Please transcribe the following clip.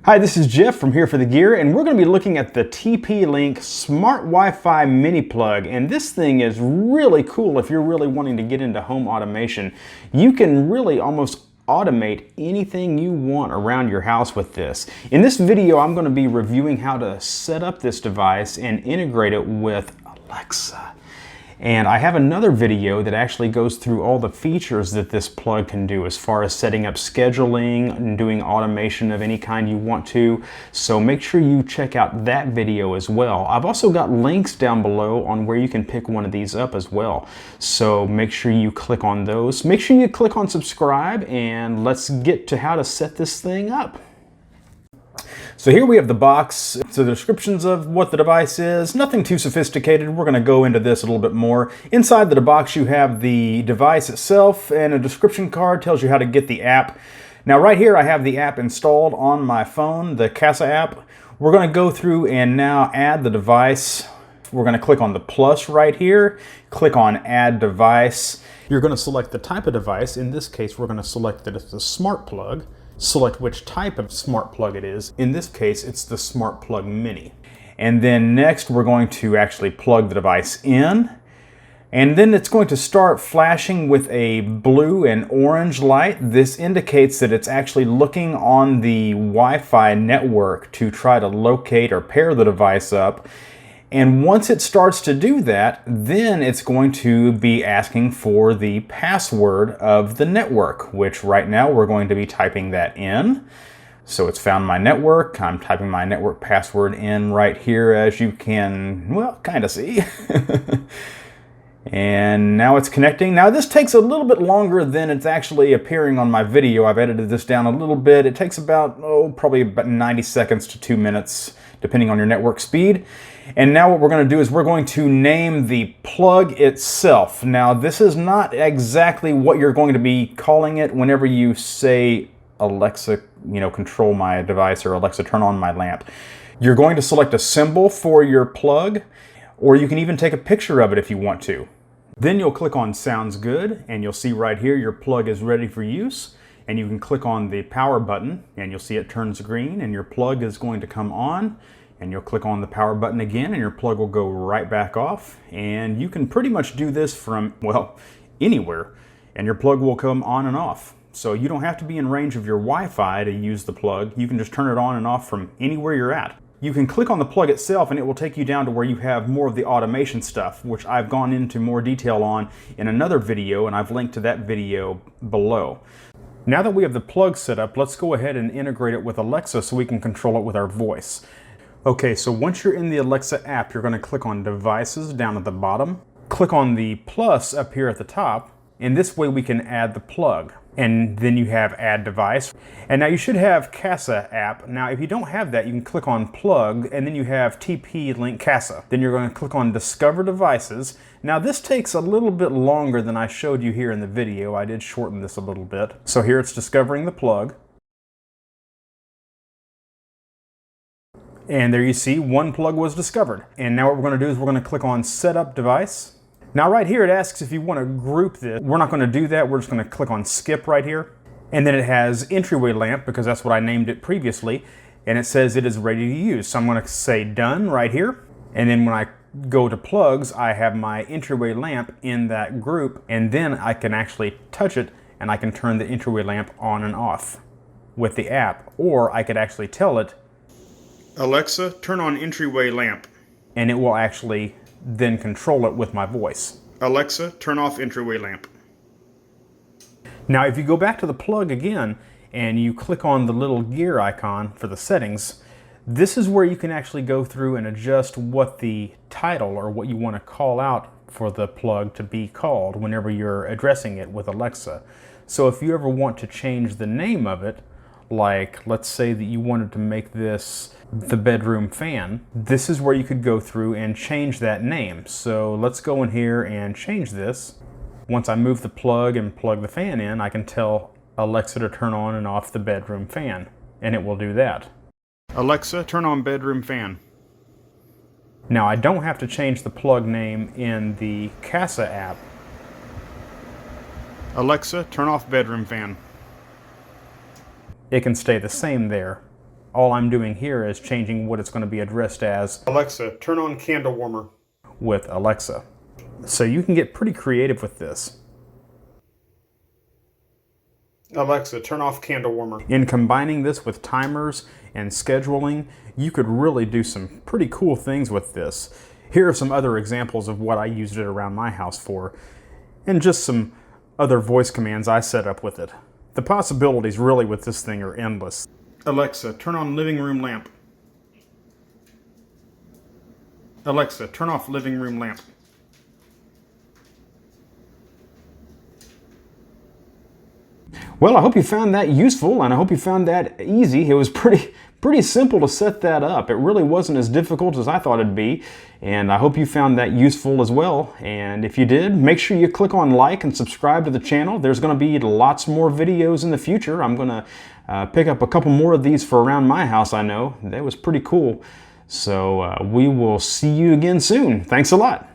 Hi, this is Jeff from Here for the Gear, and we're going to be looking at the TP-Link Smart Wi-Fi Mini Plug. And this thing is really cool if you're really wanting to get into home automation. You can really almost automate anything you want around your house with this. In this video, I'm going to be reviewing how to set up this device and integrate it with Alexa. And I have another video that actually goes through all the features that this plug can do as far as setting up scheduling and doing automation of any kind you want to. So make sure you check out that video as well. I've also got links down below on where you can pick one of these up as well. So make sure you click on those. Make sure you click on subscribe, and let's get to how to set this thing up. So here we have the box. So the descriptions of what the device is, nothing too sophisticated. We're going to go into this a little bit more. Inside the box you have the device itself, and a description card tells you how to get the app. Now right here I have the app installed on my phone, the Casa app. We're going to go through and now add the device. We're going to click on the plus right here, click on add device. You're going to select the type of device. In this case we're going to select that it's a smart plug. Select which type of smart plug it is. In this case, it's the Smart Plug Mini. And then next, we're going to actually plug the device in. And then it's going to start flashing with a blue and orange light. This indicates that it's actually looking on the Wi-Fi network to try to locate or pair the device up. And once it starts to do that, then it's going to be asking for the password of the network, which right now we're going to be typing that in. So it's found my network. I'm typing my network password in right here, as you can, well, kind of see. And now it's connecting. Now this takes a little bit longer than it's actually appearing on my video. I've edited this down a little bit. It takes about, probably about 90 seconds to 2 minutes, depending on your network speed. And now what we're going to do is we're going to name the plug itself. Now this is not exactly what you're going to be calling it whenever you say, Alexa, control my device, or Alexa, turn on my lamp. You're going to select a symbol for your plug, or you can even take a picture of it if you want to. Then you'll click on Sounds Good, and you'll see right here your plug is ready for use. And you can click on the power button, and you'll see it turns green, and your plug is going to come on. And you'll click on the power button again, and your plug will go right back off. And you can pretty much do this from, well, anywhere, and your plug will come on and off. So you don't have to be in range of your Wi-Fi to use the plug. You can just turn it on and off from anywhere you're at. You can click on the plug itself, and it will take you down to where you have more of the automation stuff, which I've gone into more detail on in another video, and I've linked to that video below. Now that we have the plug set up, let's go ahead and integrate it with Alexa so we can control it with our voice. Okay, so once you're in the Alexa app, you're going to click on Devices down at the bottom. Click on the plus up here at the top, and this way we can add the plug. And then you have Add Device. And now you should have Casa app. Now if you don't have that, you can click on Plug, and then you have TP-Link Casa. Then you're going to click on Discover Devices. Now this takes a little bit longer than I showed you here in the video. I did shorten this a little bit. So here it's discovering the plug. And there you see, one plug was discovered. And now what we're going to do is we're going to click on Set Up Device. Now right here it asks if you want to group this. We're not going to do that. We're just going to click on Skip right here. And then it has entryway lamp, because that's what I named it previously. And it says it is ready to use. So I'm going to say Done right here. And then when I go to plugs, I have my entryway lamp in that group. And then I can actually touch it, and I can turn the entryway lamp on and off with the app. Or I could actually tell it, Alexa, turn on entryway lamp. And it will actually then control it with my voice. Alexa, turn off entryway lamp. Now if you go back to the plug again and you click on the little gear icon for the settings, this is where you can actually go through and adjust what the title or what you want to call out for the plug to be called whenever you're addressing it with Alexa. So if you ever want to change the name of it, like let's say that you wanted to make this the bedroom fan, this is where you could go through and change that name. So let's go in here and change this. Once I move the plug and plug the fan in, I can tell Alexa to turn on and off the bedroom fan, and it will do that. Alexa, turn on bedroom fan. Now I don't have to change the plug name in the Casa app. Alexa, turn off bedroom fan. It can stay the same there. All I'm doing here is changing what it's going to be addressed as. Alexa, turn on candle warmer. With Alexa. So you can get pretty creative with this. Alexa, turn off candle warmer. In combining this with timers and scheduling, you could really do some pretty cool things with this. Here are some other examples of what I used it around my house for, and just some other voice commands I set up with it. The possibilities really with this thing are endless. Alexa, turn on living room lamp. Alexa, turn off living room lamp. Well, I hope you found that useful, and I hope you found that easy. It was pretty simple to set that up. It really wasn't as difficult as I thought it'd be, and I hope you found that useful as well. And if you did, make sure you click on like and subscribe to the channel. There's going to be lots more videos in the future. I'm going to pick up a couple more of these for around my house, I know. That was pretty cool. So we will see you again soon. Thanks a lot.